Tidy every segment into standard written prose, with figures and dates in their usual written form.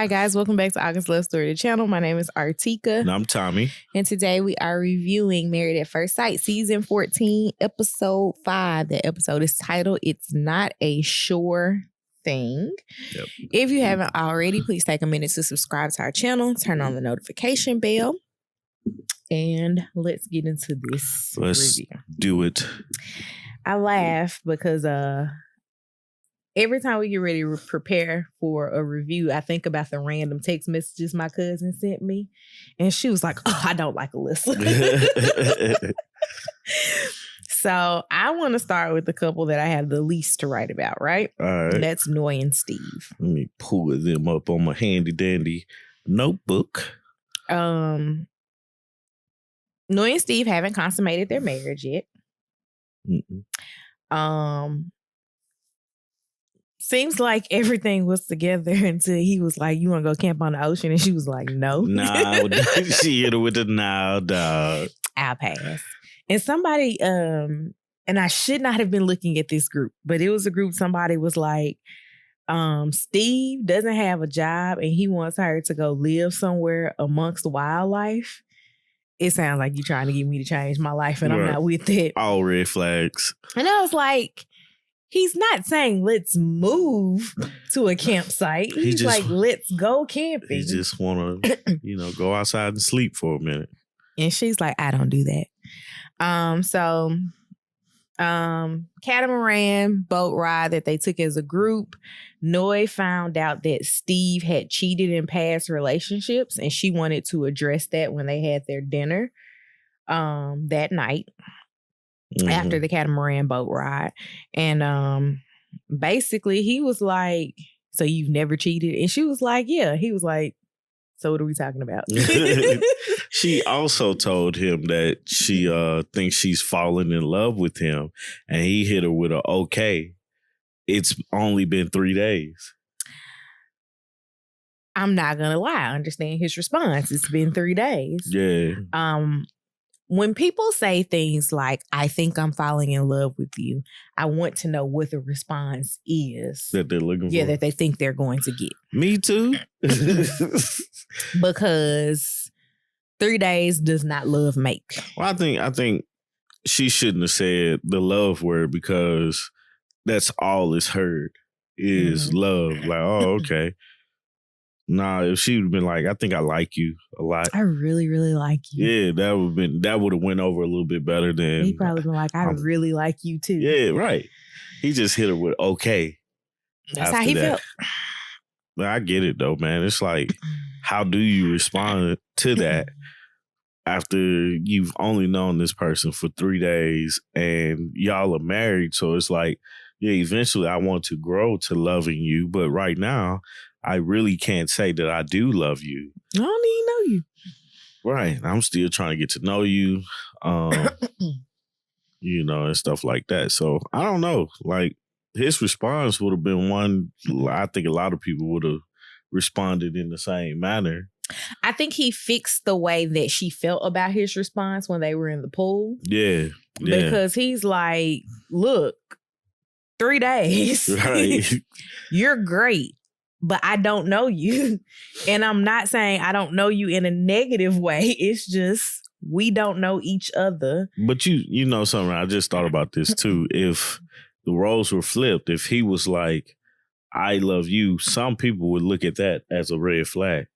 Hi guys, welcome back to August Love Story, the channel. My name is Artieka. And I'm Tommy. And today we are reviewing Married at First Sight, season 14, episode 5. The episode is titled, It's Not a Sure Thing. Yep. If you haven't already, please take a minute to subscribe to our channel, turn on the notification bell, and let's get into this review. Do it. I laugh because every time we get ready to prepare for a review, I think about the random text messages my cousin sent me. And she was like, oh, I don't like Alyssa. So I want to start with the couple that I have the least to write about, right? All right. And that's Noy and Steve. Let me pull them up on my handy dandy notebook. Noy and Steve haven't consummated their marriage yet. Seems like everything was together until he was like, you want to go camp on the ocean? And she was like, no. No, she hit her with the no, dog. I'll pass. And somebody, and I should not have been looking at this group, but it was a group, somebody was like, Steve doesn't have a job and he wants her to go live somewhere amongst wildlife. It sounds like you're trying to get me to change my life and I'm not with it. All red flags. And I was like, he's not saying let's move to a campsite. He's like, let's go camping. He just want to, go outside and sleep for a minute. And she's like, I don't do that. Catamaran boat ride that they took as a group. Noy found out that Steve had cheated in past relationships and she wanted to address that when they had their dinner that night. After the catamaran boat ride. And basically he was like, so you've never cheated? And she was like, yeah. He was like, so what are we talking about? She also told him that she thinks she's fallen in love with him. And he hit her with a okay. It's only been 3 days. I'm not going to lie. I understand his response. It's been 3 days. Yeah. When people say things like, I think I'm falling in love with you, I want to know what the response is. That they're looking for. Yeah, that they think they're going to get. Me too. Because 3 days does not love make. Well, I think she shouldn't have said the love word because that's all it's heard is love. Like, oh, okay. Nah, if she would have been like, I think I like you a lot. I really, really like you. Yeah, that would have went over a little bit better than. He probably been like, I really like you too. Yeah, right. He just hit her with okay. That's how he felt. I get it though, man. It's like, how do you respond to that after you've only known this person for 3 days and y'all are married? So it's like, yeah, eventually I want to grow to loving you, but right now I really can't say that I do love you. I don't even know you. Right. I'm still trying to get to know you, and stuff like that. So I don't know. Like his response would have been one, I think a lot of people would have responded in the same manner. I think he fixed the way that she felt about his response when they were in the pool. Yeah. Because he's like, look, 3 days. Right. You're great. But I don't know you. And I'm not saying I don't know you in a negative way. It's just we don't know each other. But you know something, I just thought about this too. If the roles were flipped, if he was like, I love you, some people would look at that as a red flag.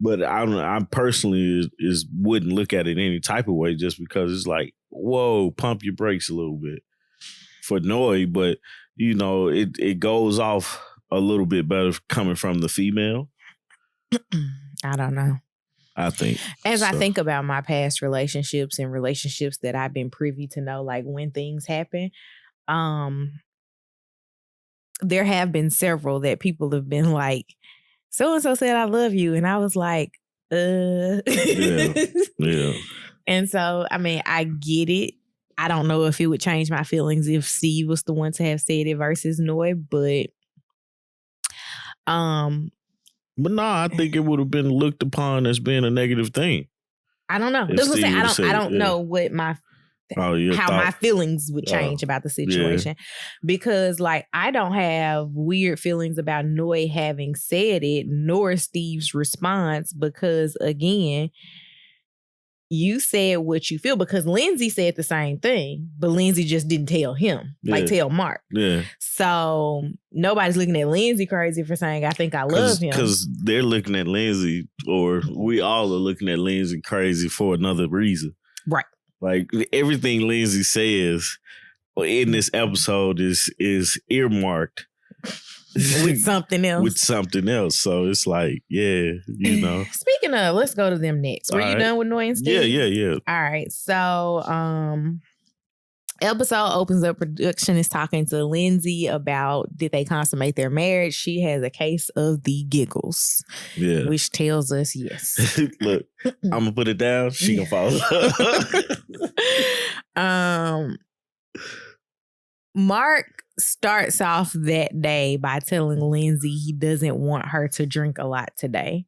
But I personally wouldn't look at it any type of way just because it's like, whoa, pump your brakes a little bit for Noy. But, it goes off a little bit better coming from the female. I don't know. I think. As I think about my past relationships and relationships that I've been privy to know, like when things happen, there have been several that people have been like, so-and-so said I love you. And I was like, Yeah. And so, I mean, I get it. I don't know if it would change my feelings if Steve was the one to have said it versus Noy, but no, I think it would have been looked upon as being a negative thing. I don't know. That's what I'm saying. I don't know what my how my feelings would change about the situation. Because like I don't have weird feelings about Noi having said it, nor Steve's response, because again, you said what you feel, because Lindsey said the same thing, but Lindsey just didn't tell him, like tell Mark. Yeah. So nobody's looking at Lindsey crazy for saying, I think I love him. Because they're looking at Lindsey, or we all are looking at Lindsey crazy for another reason. Right. Like everything Lindsey says in this episode is earmarked with something else. With something else. So it's like, yeah, you know. Speaking of, let's go to them next. Were you done with Noi and Steve? Yeah. All right. So episode opens up, production is talking to Lindsey about did they consummate their marriage. She has a case of the giggles. Yeah. Which tells us yes. Look, I'm gonna put it down. She can follow. Mark starts off that day by telling Lindsey he doesn't want her to drink a lot today.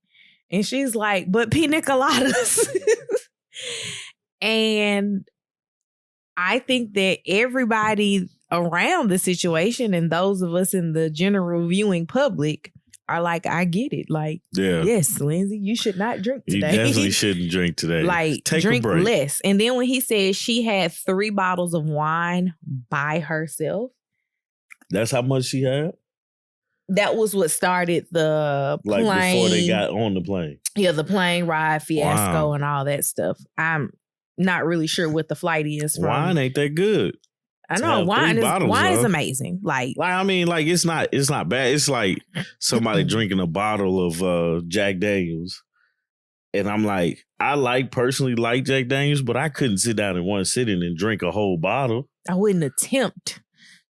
And she's like, but pina coladas. And I think that everybody around the situation and those of us in the general viewing public are like, I get it. Like, yes, Lindsey, you should not drink today. You definitely shouldn't drink today. Like, drink less. And then when he said she had 3 bottles of wine by herself. That's how much she had? That was what started the plane. Like before they got on the plane. Yeah, the plane ride fiasco and all that stuff. I'm not really sure what the flight is from. Wine ain't that good. I know wine is amazing. Like I mean, like it's not bad. It's like somebody drinking a bottle of Jack Daniels, and I'm like, I personally like Jack Daniels, but I couldn't sit down in one sitting and drink a whole bottle. I wouldn't attempt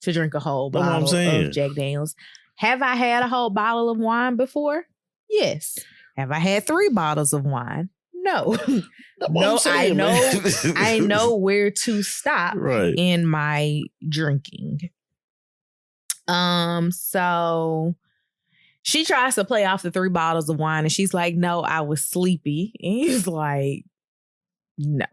to drink a whole bottle of Jack Daniels. Have I had a whole bottle of wine before? Yes. Have I had 3 bottles of wine? No. No, saying, I know where to stop in my drinking. So she tries to play off the 3 bottles of wine and she's like, no, I was sleepy. And he's like, no.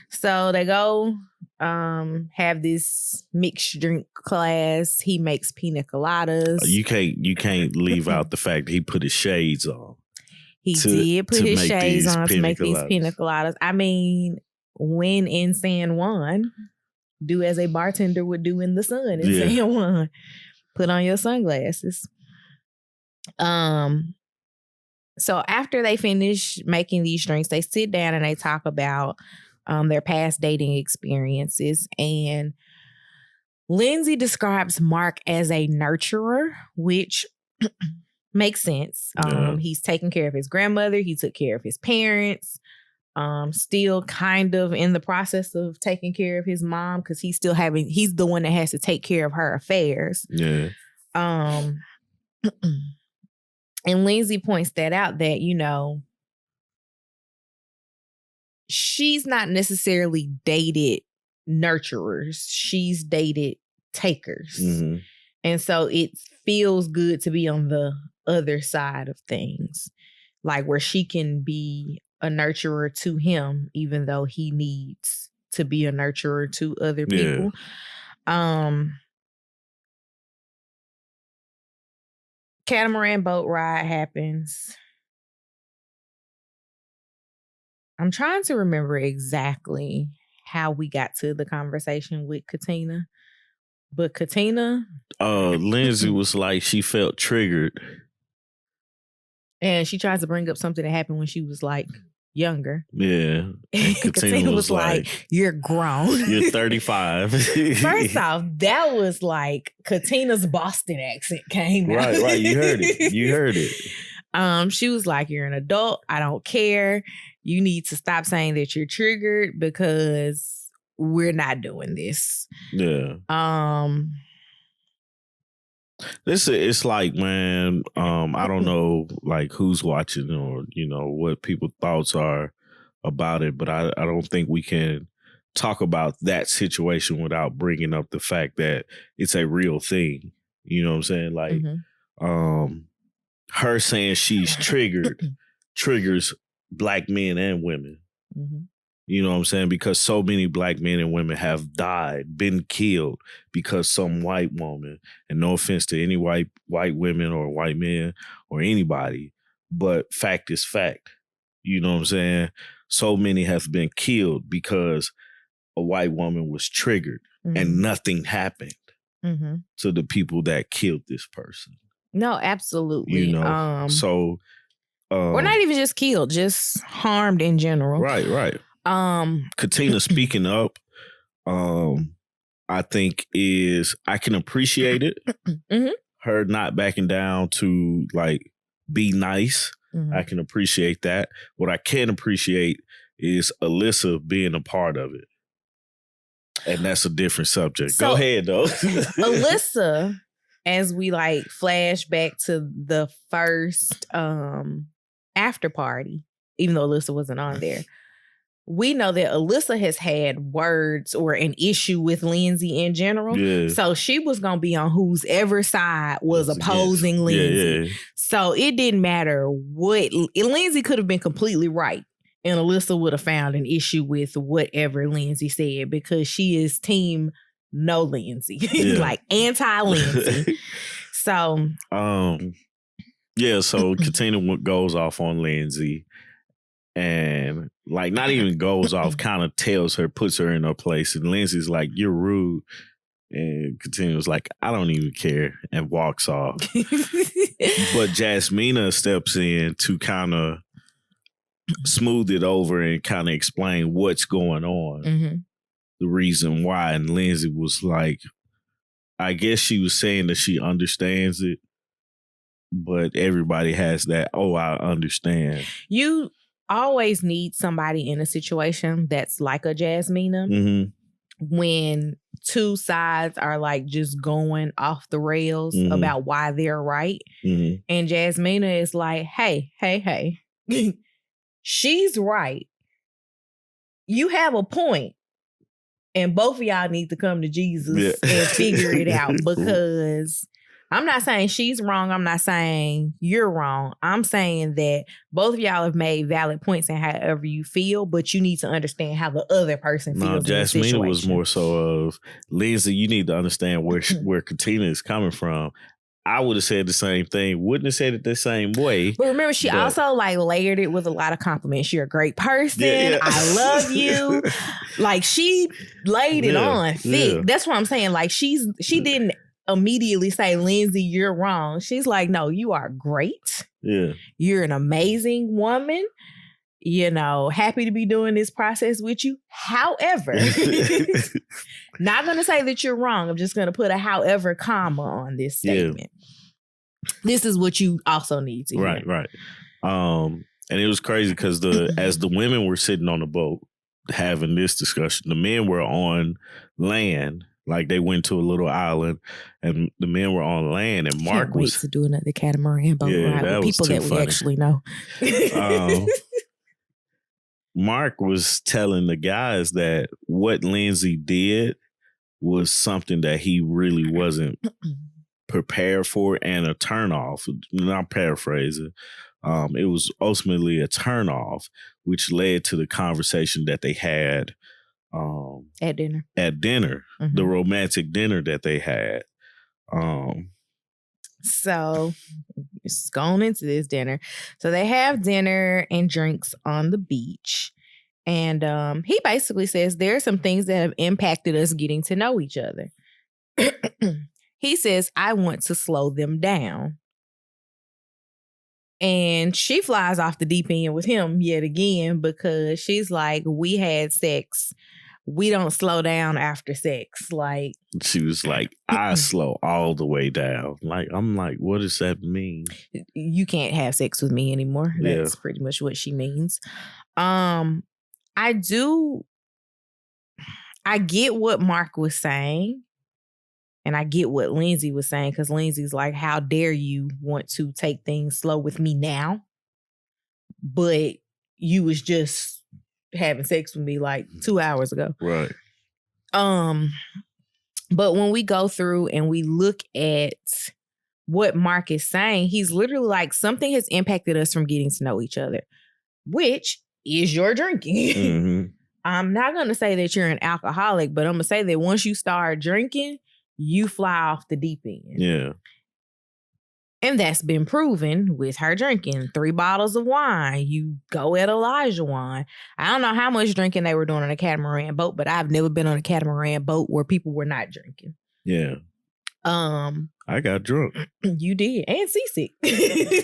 So they go have this mixed drink class. He makes pina coladas. You can't leave out the fact that he put his shades on. He did put his shades on to make these pina coladas. I mean, when in San Juan, do as a bartender would do in the sun in San Juan. Put on your sunglasses. So after they finish making these drinks, they sit down and they talk about their past dating experiences. And Lindsey describes Mark as a nurturer, which makes sense. He's taking care of his grandmother. He took care of his parents. Still kind of in the process of taking care of his mom because he's the one that has to take care of her affairs. Yeah. And Lindsey points that out that, you know, she's not necessarily dated nurturers. She's dated takers. Mm-hmm. And so it feels good to be on the other side of things, like where she can be a nurturer to him, even though he needs to be a nurturer to other people. Catamaran boat ride happens. I'm trying to remember exactly how we got to the conversation with Katina. But Katina... Lindsey was like, she felt triggered. And she tries to bring up something that happened when she was like younger. Yeah. And Katina was like, you're grown. You're 35. First off, that was like Katina's Boston accent came out. Right. You heard it. She was like, you're an adult. I don't care. You need to stop saying that you're triggered because we're not doing this. Yeah. It's like, man, I don't know like who's watching or, you know, what people's thoughts are about it, but I don't think we can talk about that situation without bringing up the fact that it's a real thing. You know what I'm saying? Like, her saying she's triggered triggers Black men and women. Mm-hmm. You know what I'm saying? Because so many black men and women have died, been killed because some white woman, and no offense to any white women or white men or anybody, but fact is fact. You know what I'm saying? So many have been killed because a white woman was triggered and nothing happened to the people that killed this person. No, absolutely. You know, so or not even just killed, just harmed in general. Right. Katina speaking up, I think I can appreciate it. Her not backing down to like be nice. I can appreciate that. What I can't appreciate is Alyssa being a part of it. And that's a different subject. So, go ahead though. Alyssa, as we like flash back to the first after party, even though Alyssa wasn't on there, we know that Alyssa has had words or an issue with Lindsey in general. Yeah. So she was going to be on whoever side was opposing Lindsey. Yeah. So it didn't matter what. Lindsey could have been completely right. And Alyssa would have found an issue with whatever Lindsey said because she is team no Lindsey. Like anti-Lindsey. So. So Katina goes off on Lindsey. And like not even goes off, kind of tells her, puts her in her place. And Lindsey's like, you're rude. And continues like, I don't even care, and walks off. But Jasmina steps in to kind of smooth it over and kind of explain what's going on. The reason why. And Lindsey was like, I guess she was saying that she understands it. But everybody has that, I understand. You always need somebody in a situation that's like a Jasmina when two sides are like just going off the rails about why they're right. And Jasmina is like, hey, she's right. You have a point. And both of y'all need to come to Jesus and figure it out because I'm not saying she's wrong. I'm not saying you're wrong. I'm saying that both of y'all have made valid points in however you feel, but you need to understand how the other person feels. No, Jasmina was more so of, Lindsey, you need to understand where Katina is coming from. I would have said the same thing. Wouldn't have said it the same way. But remember, she also like layered it with a lot of compliments. You're a great person. Yeah. I love you. Like she laid it on thick. Yeah. That's what I'm saying. Like she didn't immediately say, Lindsey, you're wrong. She's like, no, you are great. Yeah. You're an amazing woman. You know, happy to be doing this process with you. However, not going to say that you're wrong. I'm just going to put a however comma on this statement. Yeah. This is what you also need to hear. Right. And it was crazy because as the women were sitting on the boat having this discussion, the men were on land. Like they went to a little island and the men were on land and Mark was to do another catamaran boat ride with people that we actually know. Mark was telling the guys that what Lindsey did was something that he really wasn't prepared for and a turnoff. Not paraphrasing. It was ultimately a turnoff, which led to the conversation that they had at dinner. The romantic dinner that they had. So it's going into this dinner. So they have dinner and drinks on the beach. And he basically says there are some things that have impacted us getting to know each other. He says, I want to slow them down. And she flies off the deep end with him yet again because she's like, we had sex. We don't slow down after sex. Like she was like, I slow all the way down. Like I'm like, what does that mean? You can't have sex with me anymore. That's pretty much what she means. I get what Mark was saying. And I get what Lindsey was saying because Lindsey's like, how dare you want to take things slow with me now? But you was just having sex with me like 2 hours ago. Right. But when we go through and we look at what Mark is saying, he's literally like, something has impacted us from getting to know each other, which is your drinking. I'm not going to say that you're an alcoholic, but I'm going to say that once you start drinking, you fly off the deep end. Yeah. And that's been proven with her drinking 3 bottles of wine. You go at Olajuwon. I don't know how much drinking they were doing on a catamaran boat, but I've never been on a catamaran boat where people were not drinking. Yeah. I got drunk. You did. And seasick.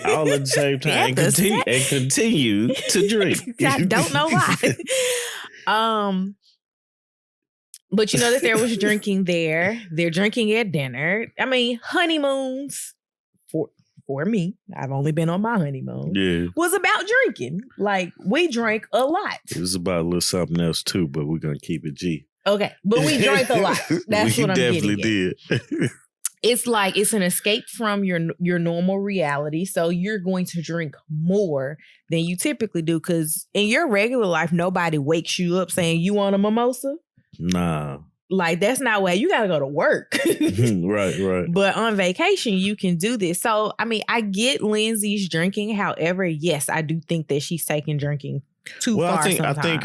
All at the same time. And continue to drink. I don't know why. But you know that there was drinking there. They're drinking at dinner. I mean, honeymoons for me, I've only been on my honeymoon. Yeah. Was about drinking. Like, we drank a lot. It was about a little something else too, but we're gonna keep it G. Okay. But we drank a lot. That's what I'm getting at. We definitely did. It's like it's an escape from your normal reality. So you're going to drink more than you typically do. Because in your regular life, nobody wakes you up saying, you want a mimosa? Nah. Like, that's not where you got to go to work. Right. But on vacation, you can do this. So, I mean, I get Lindsey's drinking. However, yes, I do think that she's taking drinking too far sometimes. I think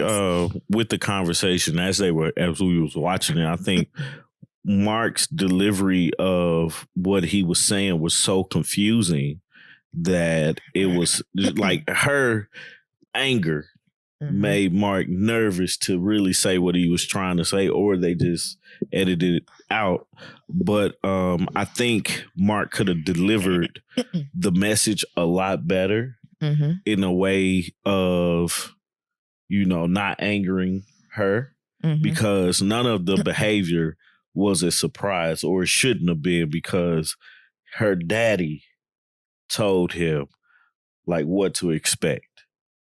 with the conversation as we was watching it, I think Mark's delivery of what he was saying was so confusing that it was like her anger made Mark nervous to really say what he was trying to say, or they just edited it out. But I think Mark could have delivered the message a lot better in a way of, not angering her, because none of the behavior was a surprise, or it shouldn't have been, because her daddy told him like what to expect.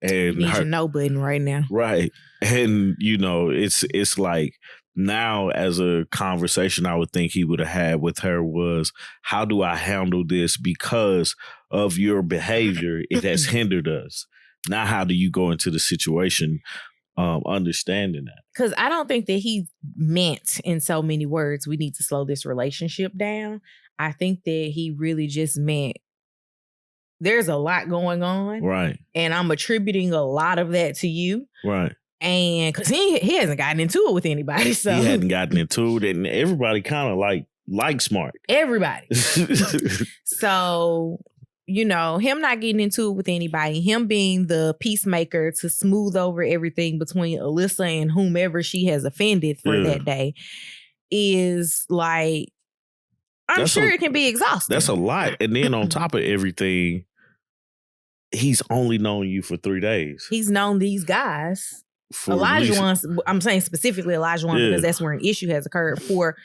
And need your no button right now. Right. And, it's like now as a conversation I would think he would have had with her was, how do I handle this because of your behavior? It has hindered us. Now, how do you go into the situation understanding that? Because I don't think that he meant in so many words, we need to slow this relationship down. I think that he really just meant, there's a lot going on. Right. And I'm attributing a lot of that to you. Right. And because he hasn't gotten into it with anybody. So he hadn't gotten into it. And everybody kind of likes Mark. Everybody. So, him not getting into it with anybody, him being the peacemaker to smooth over everything between Alyssa and whomever she has offended for that day is like, I'm sure it can be exhausting. That's a lot. And then on top of everything, he's only known you for 3 days. He's known these guys. Olajuwon, I'm saying specifically Olajuwon because that's where an issue has occurred, for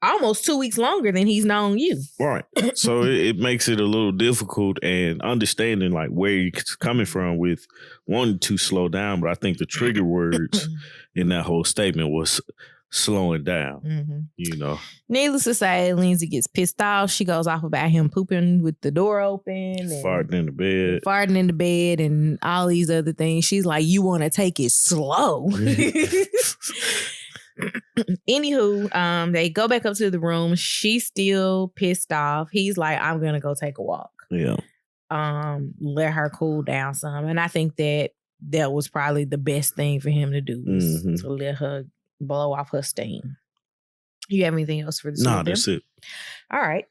almost 2 weeks longer than he's known you. Right. So it makes it a little difficult, and understanding like where you're coming from with wanting to slow down. But I think the trigger words in that whole statement was slowing down, Needless to say, Lindsey gets pissed off. She goes off about him pooping with the door open. And farting in the bed. And all these other things. She's like, you want to take it slow. Anywho, they go back up to the room. She's still pissed off. He's like, I'm going to go take a walk. Yeah. Let her cool down some. And I think that was probably the best thing for him to do, was to let her blow off her steam. You have anything else for this? No, that's it. All right.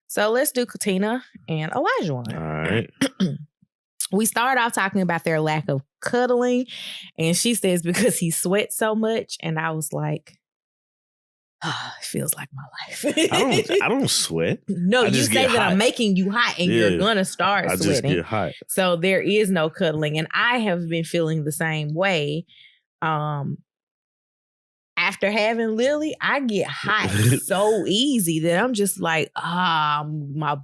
So let's do Katina and Olajuwon. All right. We start off talking about their lack of cuddling, and she says because he sweats so much, and I was like, it feels like my life. I don't sweat. No, you say that I'm making you hot, and you're gonna start sweating. I just get hot. So there is no cuddling, and I have been feeling the same way. After having Lily, I get hot so easy that I'm just like, my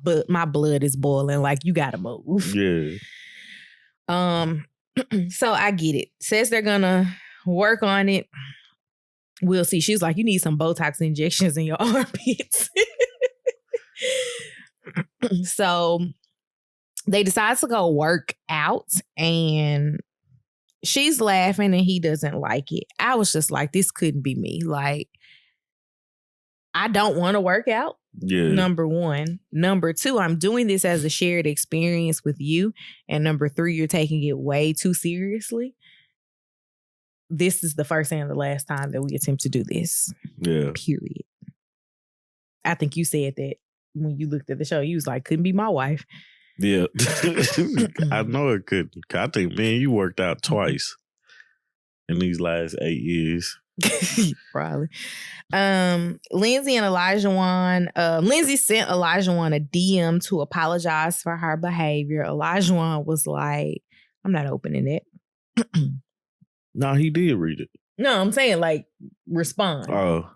blood is boiling. Like, you gotta move. Yeah. So I get it. Says they're gonna work on it. We'll see. She's like, you need some Botox injections in your armpits. So they decide to go work out, and she's laughing and he doesn't like it. I was just like, this couldn't be me. Like, I don't want to work out. Yeah. Number one. Number two, I'm doing this as a shared experience with you. And number three, you're taking it way too seriously. this is the first and the last time that we attempt to do this. Yeah. Period. I think you said that when you looked at the show, you was like, couldn't be my wife. Yeah. I know it couldn't. I think, man, you worked out twice in these last 8 years. Probably. Lindsey and Olajuwon. Lindsey sent Olajuwon a DM to apologize for her behavior. Olajuwon was like, I'm not opening it. No, he did read it. No, I'm saying like respond. Oh.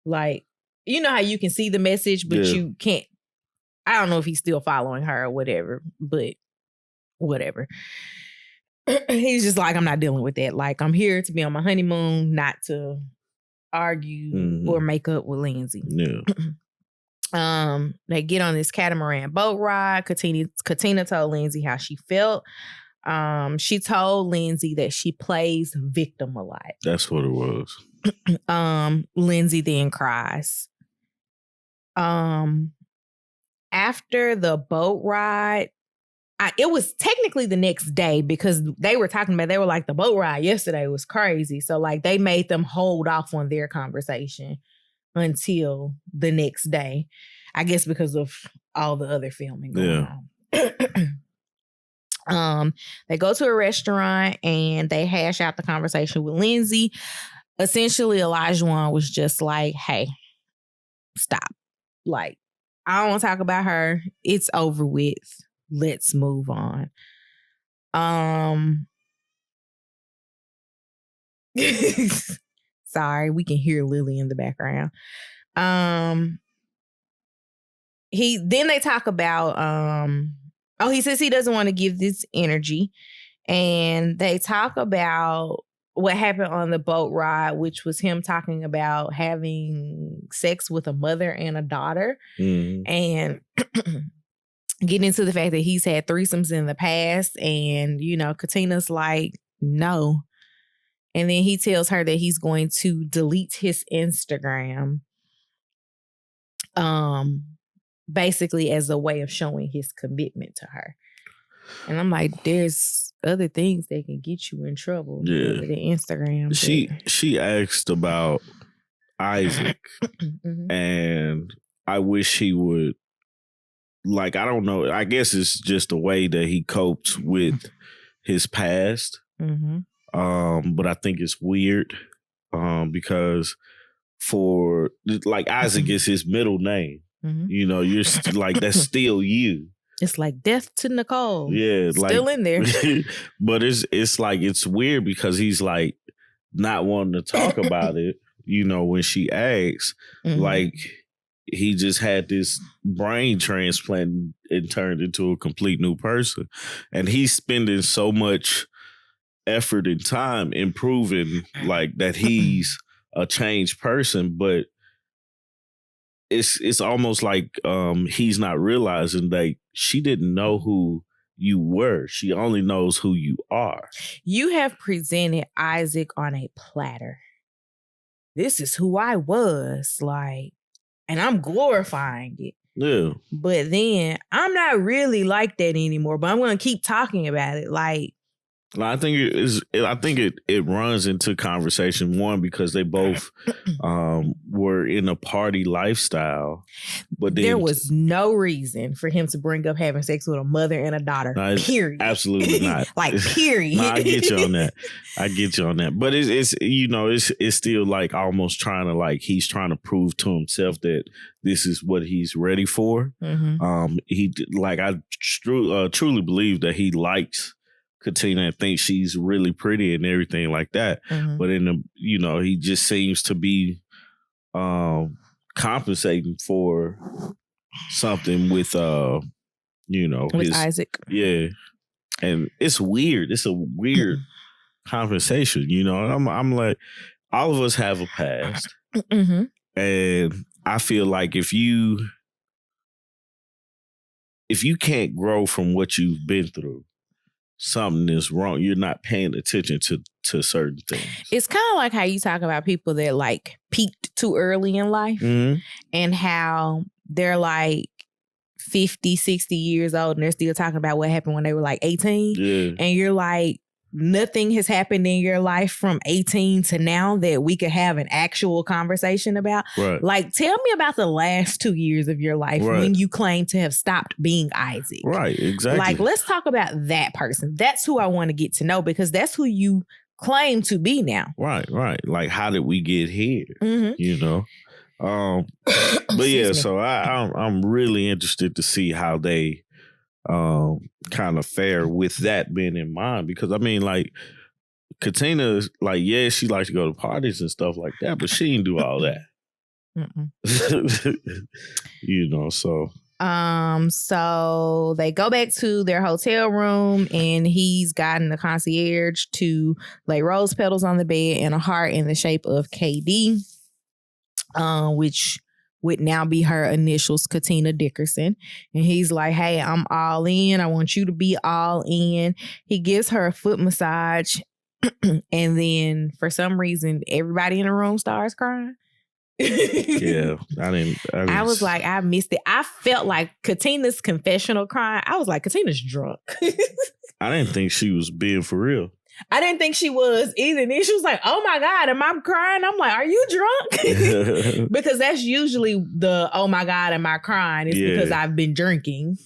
Like, you know how you can see the message, but you can't. I don't know if he's still following her or whatever, but whatever. He's just like, I'm not dealing with that. Like, I'm here to be on my honeymoon, not to argue or make up with Lindsey. Yeah. They get on this catamaran boat ride. Katina told Lindsey how she felt. She told Lindsey that she plays victim a lot. That's what it was. Lindsey then cries. After the boat ride, it was technically the next day because they were like, the boat ride yesterday was crazy. So like they made them hold off on their conversation until the next day. I guess because of all the other filming going on. They go to a restaurant and they hash out the conversation with Lindsey. Essentially, Olajuwon was just like, hey, stop. Like, I don't want to talk about her. It's over with. Let's move on. Sorry, we can hear Lily in the background. They talk about he says he doesn't want to give this energy. And they talk about what happened on the boat ride, which was him talking about having sex with a mother and a daughter. And getting into the fact that he's had threesomes in the past. And, you know, Katina's like, no. And then he tells her that he's going to delete his Instagram, basically as a way of showing his commitment to her. And I'm like, there's other things that can get you in trouble. Yeah. With the Instagram. She asked about Isaac, and I wish he would, like, I don't know. I guess it's just the way that he coped with his past. But I think it's weird because for, like, Isaac is his middle name. You know, you're like, that's still you. It's like death to Nicole. Yeah. Still like, in there. But it's like, it's weird because he's like not wanting to talk about it, you know, when she asks. Like, he just had this brain transplant and turned into a complete new person. And he's spending so much effort and time improving, like, that he's a changed person, but it's almost like he's not realizing that she didn't know who you were. She only knows who you are. You have presented Isaac on a platter. This is who I was, like, and I'm glorifying it. Yeah. But then I'm not really like that anymore, but I'm going to keep talking about it. Like, I think it runs into conversation, one, because they both were in a party lifestyle, but then, there was no reason for him to bring up having sex with a mother and a daughter. No, period. Absolutely not. Like, period. No, I get you on that. But it's you know, it's still like almost trying to, like, he's trying to prove to himself that this is what he's ready for. He, like, I truly believe that he likes Katina and thinks she's really pretty and everything like that. But in the, you know, he just seems to be compensating for something with you know, with Isaac. Yeah. And it's weird. It's a weird conversation, you know. I'm like, all of us have a past. And I feel like if you can't grow from what you've been through, something is wrong. You're not paying attention to certain things. It's kind of like how you talk about people that, like, peaked too early in life and how they're like 50, 60 years old and they're still talking about what happened when they were like 18. Yeah. And you're like, nothing has happened in your life from 18 to now that we could have an actual conversation about. Right. Like, tell me about the last 2 years of your life Right. when you claim to have stopped being Isaac. Right, exactly. Like, let's talk about that person. That's who I want to get to know, because that's who you claim to be now. Right. Like, how did we get here? Mm-hmm. You know? But yeah, so I'm really interested to see how they kind of fare with that being in mind, because I mean, like, Katina, like, yeah, she likes to go to parties and stuff like that, but she didn't do all that. You know, so so they go back to their hotel room, and he's gotten the concierge to lay rose petals on the bed and a heart in the shape of KD, which would now be her initials, Katina Dickerson. And he's like, hey, I'm all in. I want you to be all in. He gives her a foot massage. And then for some reason, everybody in the room starts crying. Yeah, I was like, I missed it. I felt like Katina's confessional crying. I was like, Katina's drunk. I didn't think she was being for real. I didn't think she was either. And then she was like, oh my God, am I crying? I'm like, are you drunk? Because that's usually the, oh my God, am I crying? It's because I've been drinking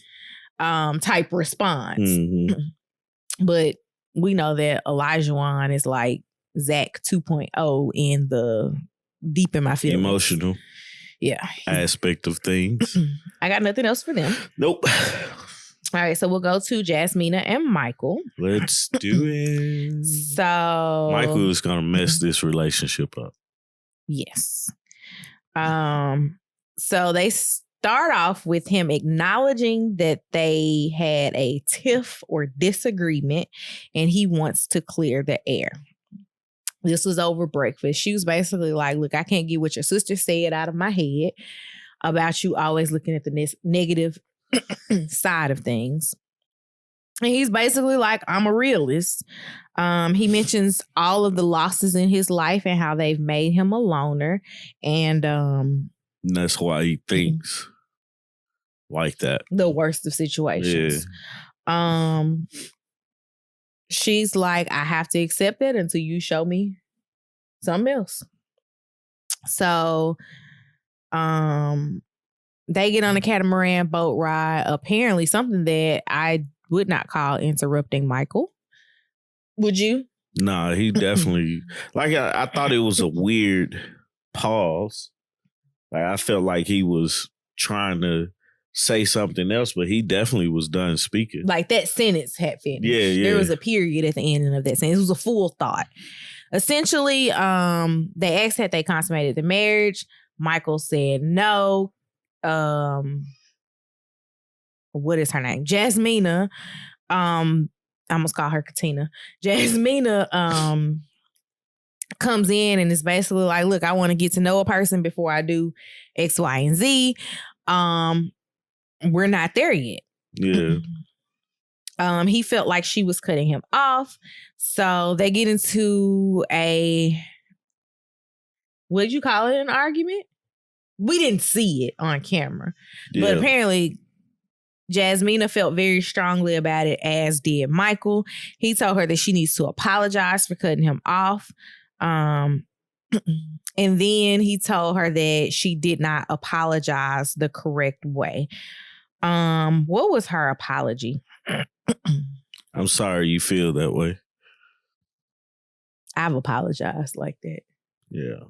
type response. Mm-hmm. But we know that Olajuwon is like Zach 2.0 in the deep in my feelings. Emotional aspect of things. I got nothing else for them. Nope. All right, so we'll go to Jasmina and Michael. Let's do it. So Michael is gonna mess this relationship up. Yes. So they start off with him acknowledging that they had a tiff or disagreement, and he wants to clear the air. This was over breakfast. She was basically like, look, I can't get what your sister said out of my head about you always looking at the negative side of things. And he's basically like, I'm a realist. He mentions all of the losses in his life and how they've made him a loner. And that's why he thinks like that. The worst of situations. Yeah. She's like, I have to accept it until you show me something else. So they get on a catamaran boat ride, apparently something that I would not call interrupting Michael. Would you? Nah, he definitely, like, I thought it was a weird pause. Like, I felt like he was trying to say something else, but he definitely was done speaking. Like, that sentence had finished. Yeah. There was a period at the ending of that sentence. It was a full thought. Essentially, they asked had they consummated the marriage. Michael said no. What is her name? Jasmina. I almost call her Katina. Jasmina comes in and is basically like, look, I want to get to know a person before I do X, Y, and Z. We're not there yet. Yeah. He felt like she was cutting him off. So they get into what did you call it? An argument? We didn't see it on camera. Yeah. But apparently Jasmina felt very strongly about it, as did Michael. He told her that she needs to apologize for cutting him off. And then he told her that she did not apologize the correct way. What was her apology? I'm sorry you feel that way. I've apologized like that. Yeah.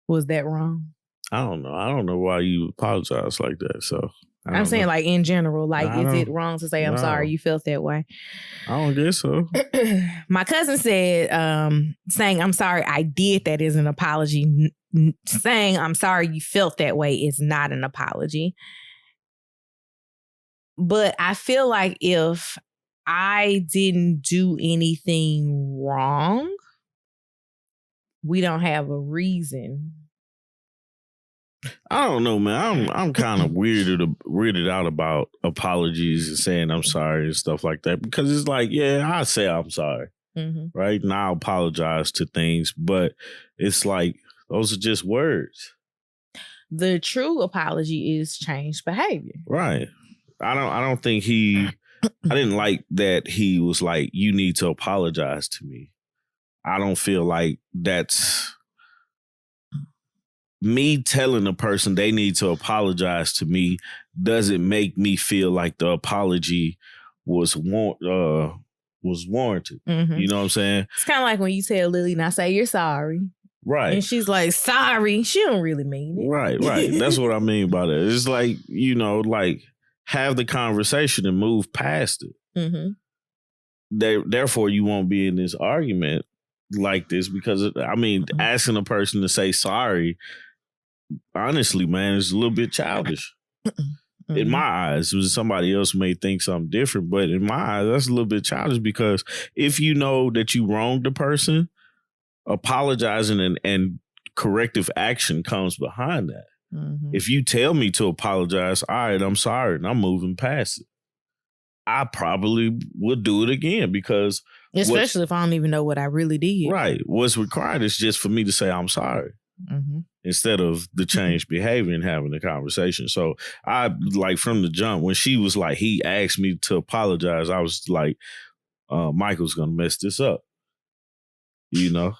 Was that wrong? I don't know. I don't know why you apologize like that. So I'm saying, like, in general, like, is it wrong to say, I'm sorry you felt that way? I don't guess so. My cousin said, saying, I'm sorry I did that is an apology. Saying, I'm sorry you felt that way is not an apology. But I feel like if I didn't do anything wrong, we don't have a reason. I don't know, man. I'm kind of weirded out about apologies and saying I'm sorry and stuff like that, because it's like, yeah, I say I'm sorry, right? And I apologize to things, but it's like those are just words. The true apology is changed behavior, right? I don't think he I didn't like that he was like, you need to apologize to me. I don't feel like that's me telling a person they need to apologize to me doesn't make me feel like the apology was warranted. Mhm. You know what I'm saying? It's kind of like when you tell Lily, now say you're sorry. Right. And she's like, sorry. She don't really mean it. Right. That's what I mean by that. It's like, you know, like have the conversation and move past it. Mm-hmm. Therefore, you won't be in this argument like this because, I mean, asking a person to say sorry, honestly, man, is a little bit childish. In my eyes. Somebody else may think something different, but in my eyes, that's a little bit childish because if you know that you wronged the person, apologizing and corrective action comes behind that. Mm-hmm. If you tell me to apologize, all right, I'm sorry, and I'm moving past it, I probably would do it again because... Especially if I don't even know what I really did. Right. What's required is just for me to say I'm sorry. Mm-hmm. Instead of the changed behavior and having the conversation. So I, like, from the jump, when she was like, he asked me to apologize, I was like, Michael's going to mess this up. You know?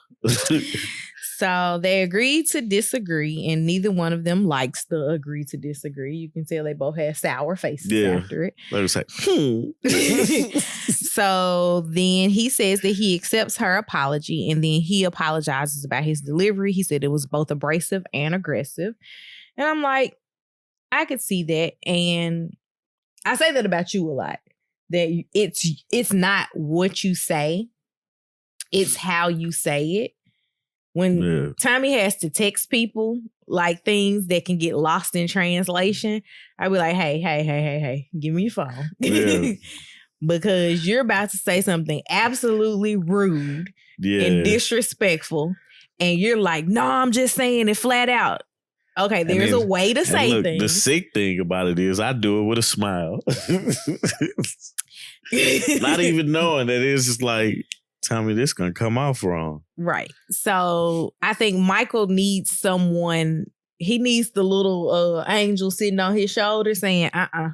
So they agreed to disagree, and neither one of them likes the agree to disagree. You can tell they both had sour faces after it. They was like, So then he says that he accepts her apology, and then he apologizes about his delivery. He said it was both abrasive and aggressive. And I'm like, I could see that. And I say that about you a lot, that it's not what you say, it's how you say it. When Tommy has to text people like things that can get lost in translation, I'd be like, hey, give me your phone. Yeah. Because you're about to say something absolutely rude and disrespectful. And you're like, no, I'm just saying it flat out. Okay, there's a way to say things. The sick thing about it is I do it with a smile. Not even knowing that it's just like, tell me this gonna come off wrong. Right. So I think Michael needs someone. He needs the little angel sitting on his shoulder saying, Yeah,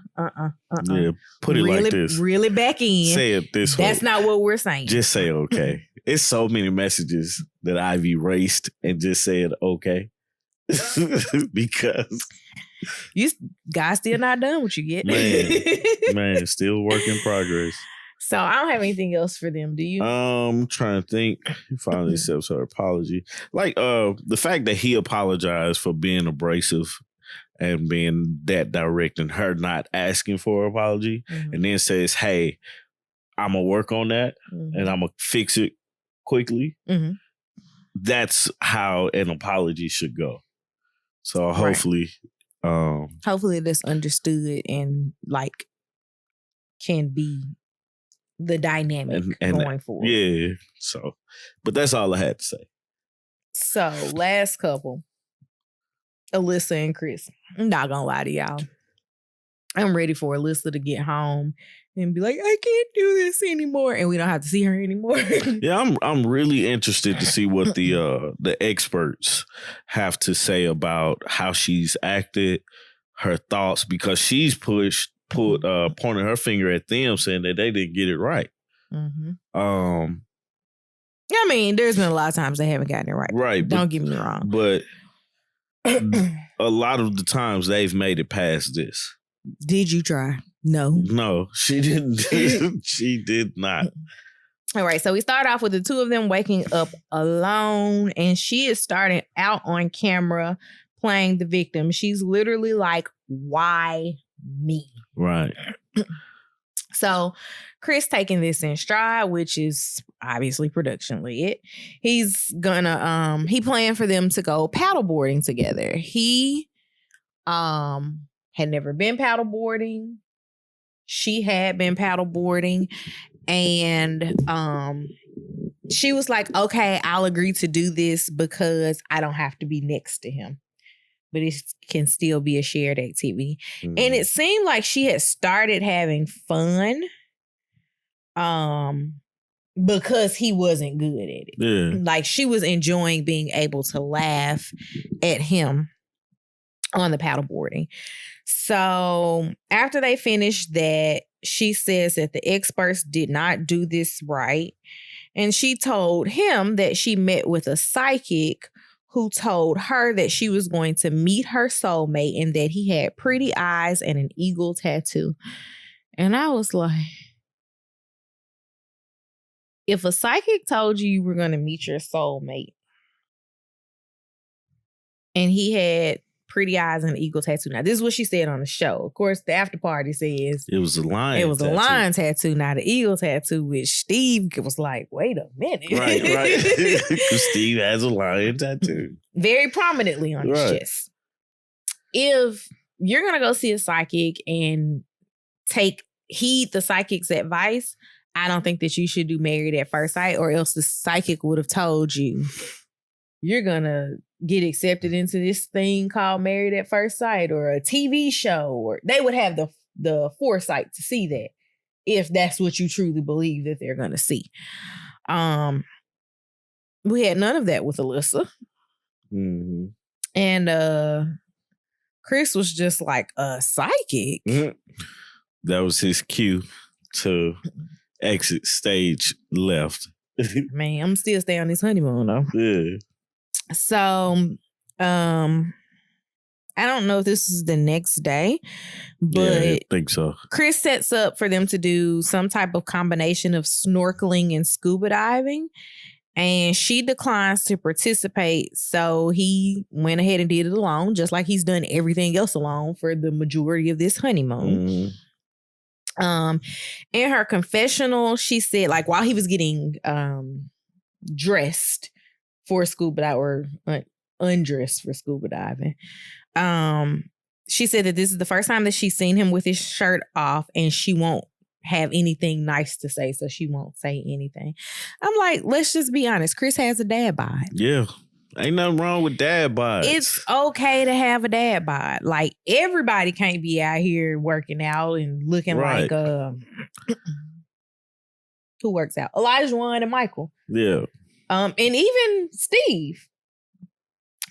put it like this. Really back in. Say it this way. That's not what we're saying. Just say okay. It's so many messages that I've erased and just said okay. Because you guys still not done what you get. Man, still work in progress. So I don't have anything else for them. Do you? I'm trying to think. He finally accepts her apology. Like the fact that he apologized for being abrasive and being that direct and her not asking for an apology, and then says, hey, I'm gonna work on that and I'm gonna fix it quickly. That's how an apology should go. So hopefully hopefully that's understood and like can be the dynamic and going forward. Yeah. So, but that's all I had to say. So, last couple, Alyssa and Chris. I'm not gonna lie to y'all. I'm ready for Alyssa to get home and be like, I can't do this anymore, and we don't have to see her anymore. Yeah, I'm really interested to see what the experts have to say about how she's acted, her thoughts, because she's pointing her finger at them, saying that they didn't get it right. I mean, there's been a lot of times they haven't gotten it right. Right. Don't get me wrong. But a lot of the times they've made it past this. Did you try? No, she didn't. She did not. All right, so we start off with the two of them waking up alone, and she is starting out on camera playing the victim. She's literally like, why me? Right. So Chris taking this in stride, which is obviously production led. He's gonna he planned for them to go paddleboarding together. He had never been paddleboarding. She had been paddleboarding, and she was like, okay, I'll agree to do this because I don't have to be next to him. But it can still be a shared activity. And it seemed like she had started having fun because he wasn't good at it. Yeah. Like she was enjoying being able to laugh at him on the paddleboarding. So after they finished that, she says that the experts did not do this right. And she told him that she met with a psychic who told her that she was going to meet her soulmate and that he had pretty eyes and an eagle tattoo. And I was like, if a psychic told you were going to meet your soulmate and he had pretty eyes and an eagle tattoo. Now, this is what she said on the show. Of course, the after party says it was a lion. It was a lion tattoo, not an eagle tattoo, which Steve was like, wait a minute. Right. Because Steve has a lion tattoo. Very prominently on his chest. If you're going to go see a psychic and heed the psychic's advice, I don't think that you should do Married at First Sight, or else the psychic would have told you you're going to get accepted into this thing called Married at First Sight or a TV show, or they would have the foresight to see that if that's what you truly believe that they're going to see. We had none of that with Alyssa. Mm-hmm. And Chris was just like, a psychic? Mm-hmm. That was his cue to exit stage left. Man, I'm still staying on this honeymoon though. Yeah. So, I don't know if this is the next day, but yeah, I think so. Chris sets up for them to do some type of combination of snorkeling and scuba diving, and she declines to participate. So he went ahead and did it alone, just like he's done everything else alone for the majority of this honeymoon. Mm-hmm. In her confessional, she said, like, while he was getting dressed for scuba dive, or undressed for scuba diving, she said that this is the first time that she's seen him with his shirt off, and she won't have anything nice to say, so she won't say anything. I'm like, let's just be honest. Chris has a dad bod. Yeah. Ain't nothing wrong with dad bods. It's okay to have a dad bod. Like, everybody can't be out here working out and looking like who works out? Olajuwon and Michael. Yeah. And even Steve.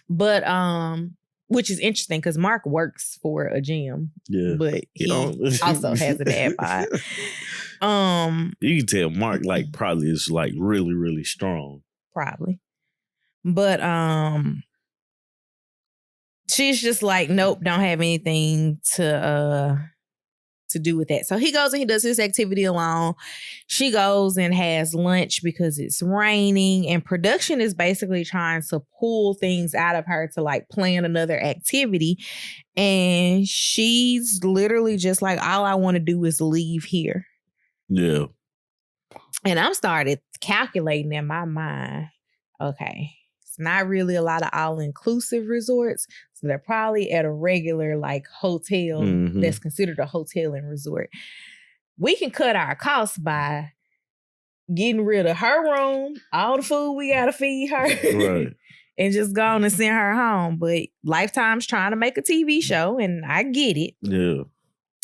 But which is interesting because Mark works for a gym. Yeah. But he also has a dad bod. You can tell Mark probably is really, really strong. Probably. But she's just like, nope, don't have anything to do with that. So he goes and he does his activity alone. She goes and has lunch because it's raining, and production is basically trying to pull things out of her to plan another activity. And she's literally just like, all I want to do is leave here. Yeah. And I'm started calculating in my mind, okay, it's not really a lot of all-inclusive resorts. So they're probably at a regular hotel that's considered a hotel and resort. We can cut our costs by getting rid of her room, all the food we got to feed her, right, and just go on and send her home. But Lifetime's trying to make a TV show, and I get it. Yeah.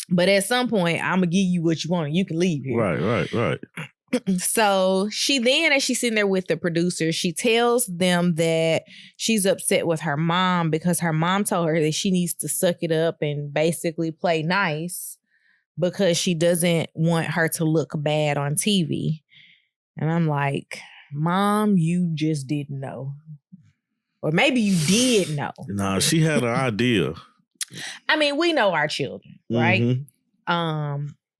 But at some point, I'm going to give you what you want and you can leave here. Right. So she then, as she's sitting there with the producer, she tells them that she's upset with her mom because her mom told her that she needs to suck it up and basically play nice because she doesn't want her to look bad on TV. And I'm like, Mom, you just didn't know. Or maybe you did know. Nah, she had an idea. I mean, we know our children, right?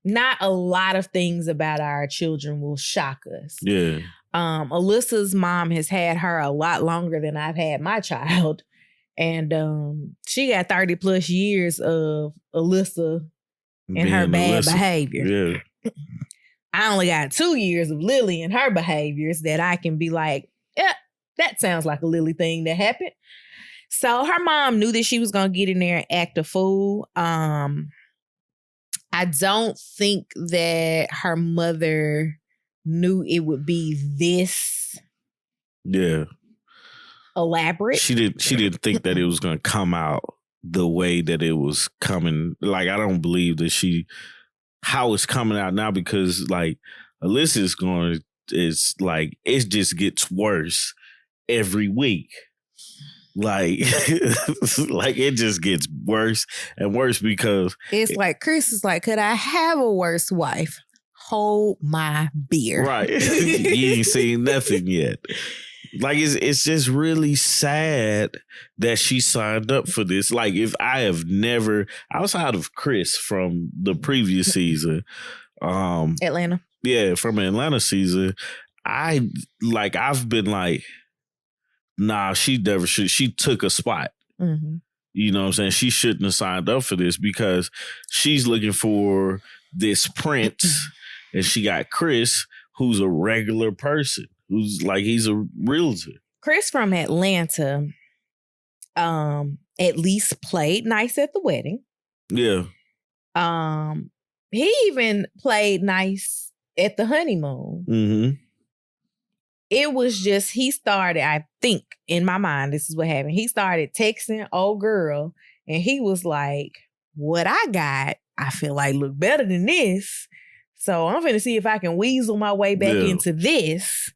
Not a lot of things about our children will shock us. Yeah. Alyssa's mom has had her a lot longer than I've had my child. And she got 30 plus years of Alyssa and her bad behavior. Yeah. I only got 2 years of Lily and her behaviors that I can be like, yeah, that sounds like a Lily thing that happened. So her mom knew that she was going to get in there and act a fool. I don't think that her mother knew it would be this elaborate. She didn't think that it was going to come out the way that it was coming. I don't believe that how it's coming out now, because Alyssa's it just gets worse every week. Like, like it just gets worse and worse because it's like Chris is like, could I have a worse wife? Hold my beer. Right. You ain't seen nothing yet. Like it's just really sad that she signed up for this. Like if I have never, outside of Chris from the previous season, Atlanta. Yeah, from Atlanta season, I've been like, nah, she never should. She took a spot. Mm-hmm. You know what I'm saying? She shouldn't have signed up for this because she's looking for this prince and she got Chris, who's a regular person, who's like, he's a realtor. Chris from Atlanta at least played nice at the wedding. Yeah. He even played nice at the honeymoon. Mm-hmm. It was just, he started, I think, in my mind, this is what happened. He started texting old girl and he was like, what I got, I feel like look better than this. So I'm finna see if I can weasel my way back into this.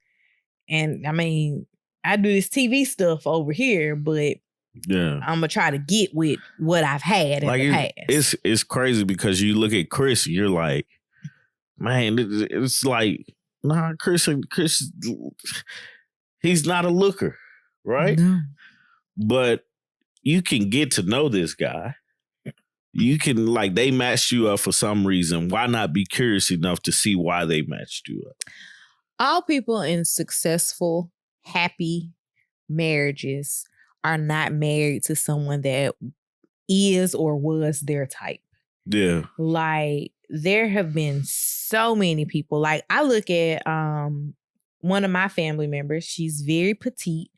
And I mean, I do this TV stuff over here, but I'm gonna try to get with what I've had in the past. It's crazy because you look at Chris and you're like, man, it's like, nah, Chris, he's not a looker, right? No. But you can get to know this guy. You can, like, they matched you up for some reason. Why not be curious enough to see why they matched you up? All people in successful, happy marriages are not married to someone that is or was their type. Yeah. Like, there have been so many people. Like, I look at one of my family members. She's very petite,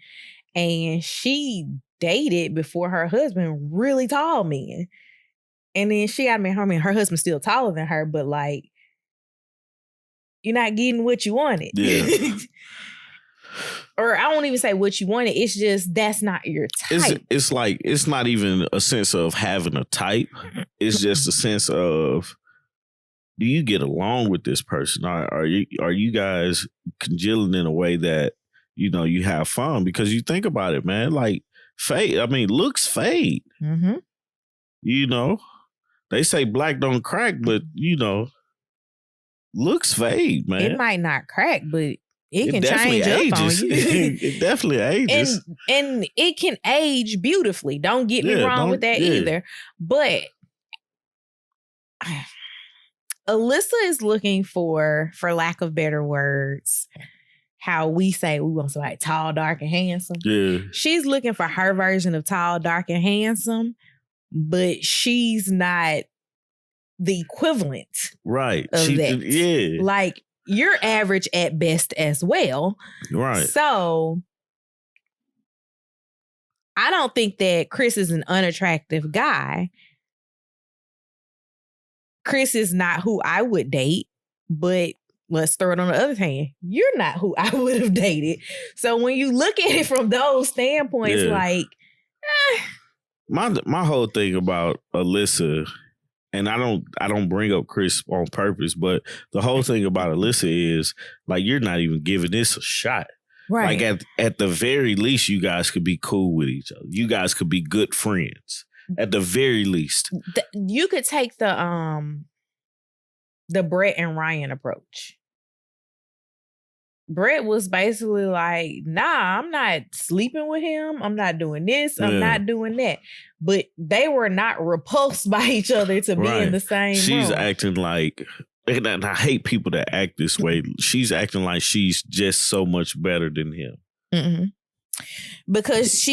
and she dated before her husband really tall men. And then she got married. I mean, her husband's still taller than her, but like, you're not getting what you wanted. Yeah. Or I won't even say what you wanted. It's just, that's not your type. It's like, it's not even a sense of having a type. It's just a sense of, do you get along with this person? Are you guys congealing in a way that, you know, you have fun? Because you think about it, man, like looks fade. Mm-hmm. You know, they say black don't crack, but you know, looks fade, man. It might not crack, but it can change up on you. It definitely ages. And it can age beautifully. Don't get me wrong with that either. But Alyssa is looking for lack of better words, how we say we want somebody tall, dark, and handsome. Yeah. She's looking for her version of tall, dark, and handsome, but she's not the equivalent right. of that. Yeah. Like, you're average at best as well. Right. So I don't think that Chris is an unattractive guy. Chris is not who I would date, but let's throw it on the other hand. You're not who I would have dated. So when you look at it from those standpoints, like, my whole thing about Alyssa, and I don't bring up Chris on purpose, but the whole thing about Alyssa is like, you're not even giving this a shot. Right. Like at the very least, you guys could be cool with each other. You guys could be good friends. At the very least. You could take the Brett and Ryan approach. Brett was basically like, nah, I'm not sleeping with him. I'm not doing this. I'm not doing that. But they were not repulsed by each other to be in the same She's room. acting like, and I hate people that act this way. She's acting like she's just so much better than him. Mm-hmm. Because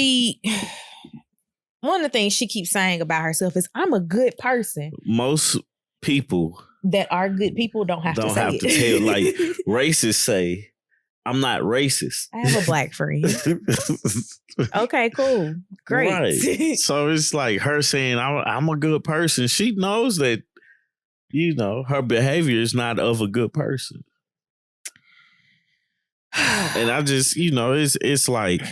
one of the things she keeps saying about herself is, I'm a good person. Most people that are good people don't have to say tell. Like, racists say, I'm not racist. I have a black friend. Okay, cool. Great. Right. So it's like her saying, I'm a good person. She knows that, you know, her behavior is not of a good person. And I just, you know, it's like,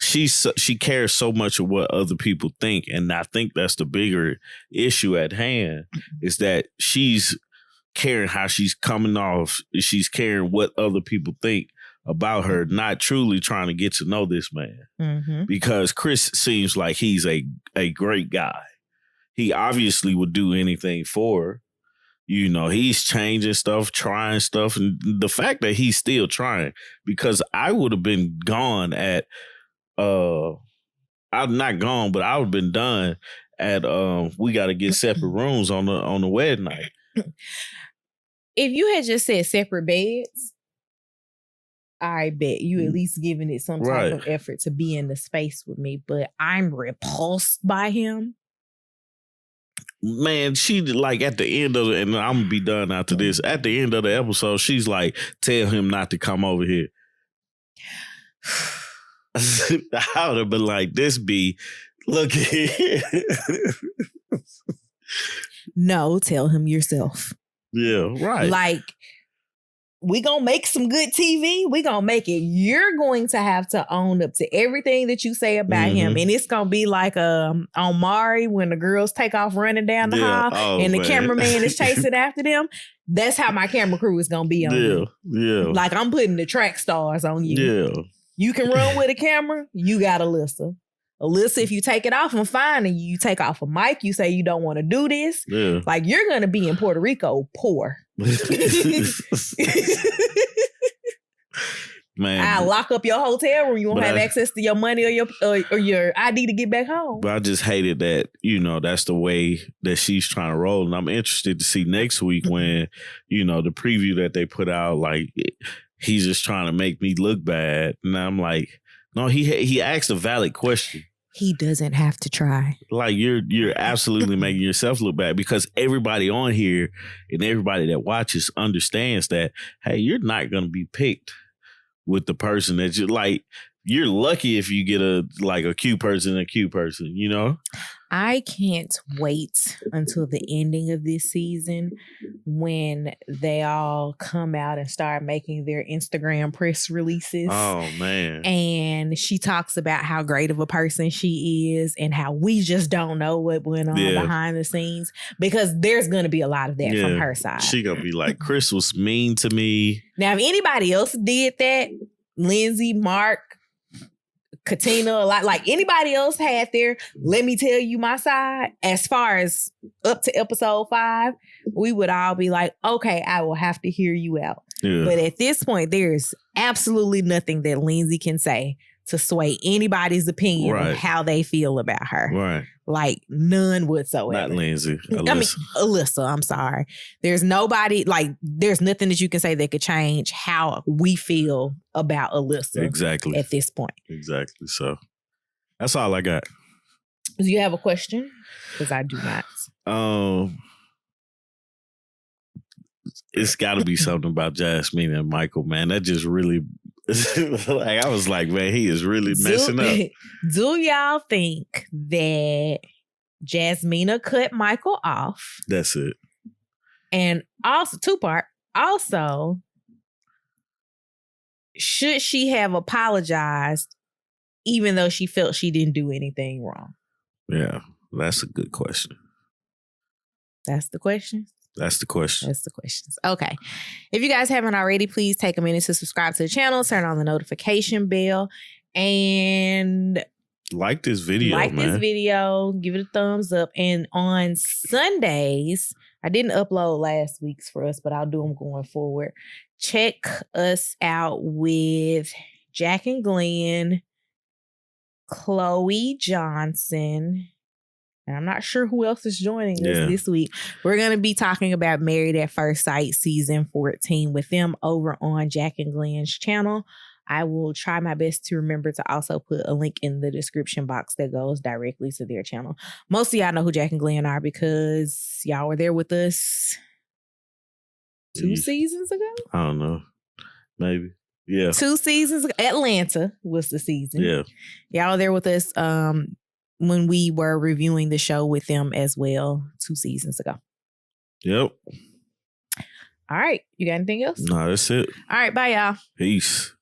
she cares so much of what other people think. And I think that's the bigger issue at hand, is that she's caring how she's coming off. She's caring what other people think about her not truly trying to get to know this man. Because Chris seems like he's a great guy. He obviously would do anything for her. You know, he's changing stuff, trying stuff. And the fact that he's still trying, because I would have been gone at, I'm not gone, but I would have been done at, we got to get separate rooms on the wedding night. If you had just said separate beds, I bet you at least giving it some type of effort to be in the space with me. But I'm repulsed by him. Man, she like at the end of it, and I'm gonna be done after this. At the end of the episode, she's like, "Tell him not to come over here." I would have been like, "This be, look here." No, tell him yourself. Yeah, right. Like, we gonna make some good TV. We gonna make it. You're going to have to own up to everything that you say about him. And it's gonna be like on Mari when the girls take off running down the hall and the cameraman is chasing after them. That's how my camera crew is gonna be on you. Yeah. Like, I'm putting the track stars on you. Yeah. You can run with a camera, you got Alyssa. Alyssa, if you take it off, I'm fine. And you take off a mic, you say you don't want to do this. Yeah. Like, you're gonna be in Puerto Rico poor. Man, I lock up your hotel room. You won't have access to your money or your ID to get back home. But I just hated that, you know, that's the way that she's trying to roll. And I'm interested to see next week when, you know, the preview that they put out, like, he's just trying to make me look bad. And I'm like, no, he asked a valid question. He doesn't have to try. Like, you're absolutely making yourself look bad, because everybody on here and everybody that watches understands that, hey, you're not going to be picked with the person that you like. You're lucky if you get a cute person, you know? I can't wait until the ending of this season when they all come out and start making their Instagram press releases. Oh, man. And she talks about how great of a person she is and how we just don't know what went on behind the scenes, because there's going to be a lot of that from her side. She going to be like, Chris was mean to me. Now, if anybody else did that, Lindsey, Mark, Katina, a lot, like anybody else had there, let me tell you my side. As far as up to episode 5, we would all be like, okay, I will have to hear you out. Yeah. But at this point, there's absolutely nothing that Lindsey can say to sway anybody's opinion on how they feel about her. Right. Like, none whatsoever. Not Lindsey. Alyssa. I mean, Alyssa, I'm sorry. There's nobody, like, there's nothing that you can say that could change how we feel about Alyssa. Exactly. At this point. Exactly. So, that's all I got. Do you have a question? Because I do not. It's got to be something about Jasmina and Michael, man. That just really... like, I was like, man, he is really messing up. Do y'all think that Jasmina cut Michael off? That's it. And also, 2-part. Also, should she have apologized even though she felt she didn't do anything wrong? Yeah, that's a good question. That's the question? That's the question. That's the questions. Okay. If you guys haven't already, please take a minute to subscribe to the channel, turn on the notification bell, and like this video, this video, give it a thumbs up. And on Sundays, I didn't upload last week's for us, but I'll do them going forward. Check us out with Jack and Glenn, Chloe Johnson, and I'm not sure who else is joining us this week. We're going to be talking about Married at First Sight season 14 with them over on Jack and Glenn's channel. I will try my best to remember to also put a link in the description box that goes directly to their channel. Most of y'all know who Jack and Glenn are because y'all were there with us 2 seasons ago? I don't know. Maybe. Yeah. 2 seasons ago. Atlanta was the season. Yeah. Y'all were there with us when we were reviewing the show with them as well 2 seasons ago. Yep. All right. You got anything else? No, that's it. All right. Bye, y'all. Peace.